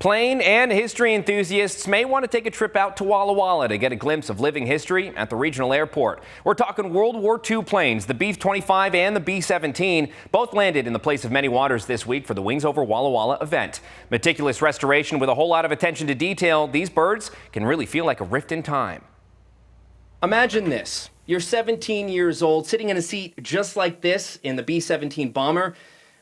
Plane and history enthusiasts may want to take a trip out to Walla Walla to get a glimpse of living history at the regional airport. We're talking World War II planes, the B-25 and the B-17. Both landed in the place of many waters this week for the Wings Over Walla Walla event. Meticulous restoration with a whole lot of attention to detail. These birds can really feel like a rift in time. Imagine this. You're 17 years old, sitting in a seat just like this in the B-17 bomber.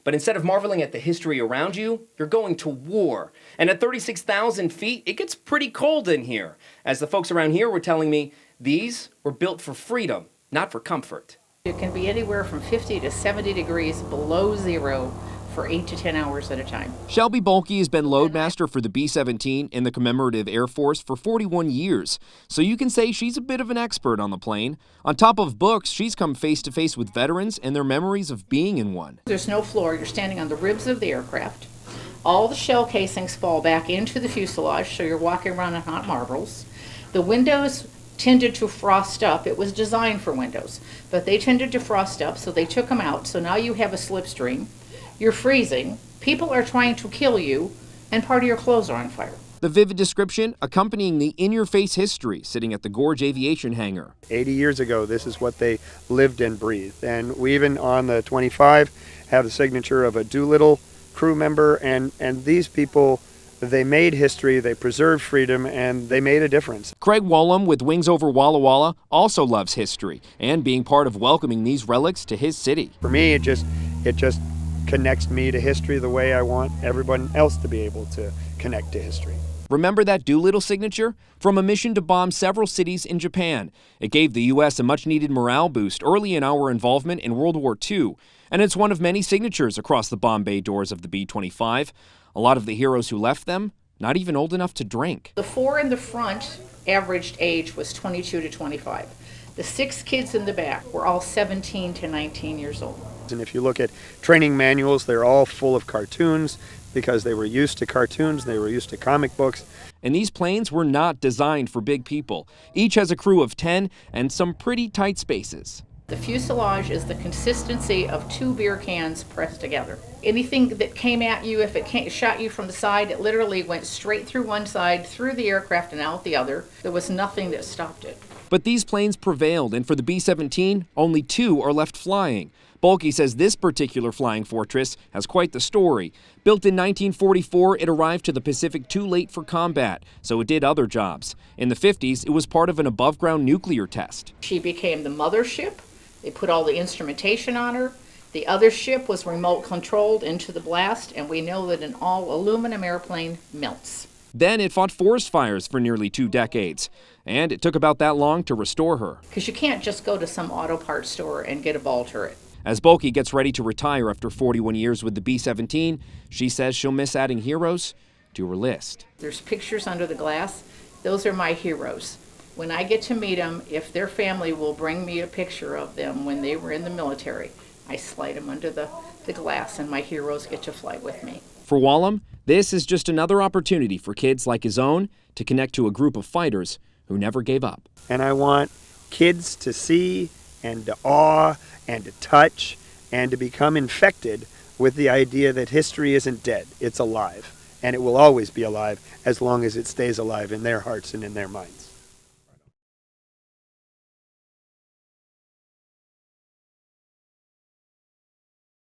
But instead of marveling at the history around you, you're going to war. And at 36,000 feet, it gets pretty cold in here. As the folks around here were telling me, these were built for freedom, not for comfort. It can be anywhere from 50 to 70 degrees below zero for 8 to 10 hours at a time. Shelby Bulkey has been loadmaster for the B-17 in the Commemorative Air Force for 41 years, so you can say she's a bit of an expert on the plane. On top of books, she's come face-to-face with veterans and their memories of being in one. There's no floor. You're standing on the ribs of the aircraft. All the shell casings fall back into the fuselage, so you're walking around on hot marbles. The windows tended to frost up. It was designed for windows, but they tended to frost up, so they took them out. So now you have a slipstream. You're freezing, people are trying to kill you, and part of your clothes are on fire. The vivid description accompanying the in-your-face history sitting at the Gorge Aviation Hangar. 80 years ago, this is what they lived and breathed. And we even on the 25 have the signature of a Doolittle crew member, and these people, they made history, they preserved freedom, and they made a difference. Craig Wallum with Wings Over Walla Walla also loves history and being part of welcoming these relics to his city. For me, it just connects me to history the way I want everyone else to be able to connect to history. Remember that Doolittle signature? From a mission to bomb several cities in Japan. It gave the U.S. a much-needed morale boost early in our involvement in World War II, and it's one of many signatures across the bomb bay doors of the B-25. A lot of the heroes who left them, not even old enough to drink. The 4 in the front averaged age was 22 to 25. The 6 kids in the back were all 17 to 19 years old. And if you look at training manuals, they're all full of cartoons because they were used to cartoons, they were used to comic books. And these planes were not designed for big people. Each has a crew of 10 and some pretty tight spaces. The fuselage is the consistency of 2 beer cans pressed together. Anything that came at you, if it shot you from the side, it literally went straight through one side, through the aircraft and out the other. There was nothing that stopped it. But these planes prevailed, and for the B-17, only 2 are left flying. Bulkey says this particular flying fortress has quite the story. Built in 1944, it arrived to the Pacific too late for combat, so it did other jobs. In the 50s, it was part of an above-ground nuclear test. She became the mothership. They put all the instrumentation on her. The other ship was remote controlled into the blast, and we know that an all-aluminum airplane melts. Then it fought forest fires for nearly 2 decades, and it took about that long to restore her. Because you can't just go to some auto parts store and get a ball turret. As Bulkey gets ready to retire after 41 years with the B-17, she says she'll miss adding heroes to her list. There's pictures under the glass. Those are my heroes. When I get to meet them, if their family will bring me a picture of them when they were in the military, I slide them under the glass and my heroes get to fly with me. For Wallum, this is just another opportunity for kids like his own to connect to a group of fighters who never gave up. And I want kids to see and to awe and to touch and to become infected with the idea that history isn't dead, it's alive. And it will always be alive as long as it stays alive in their hearts and in their minds.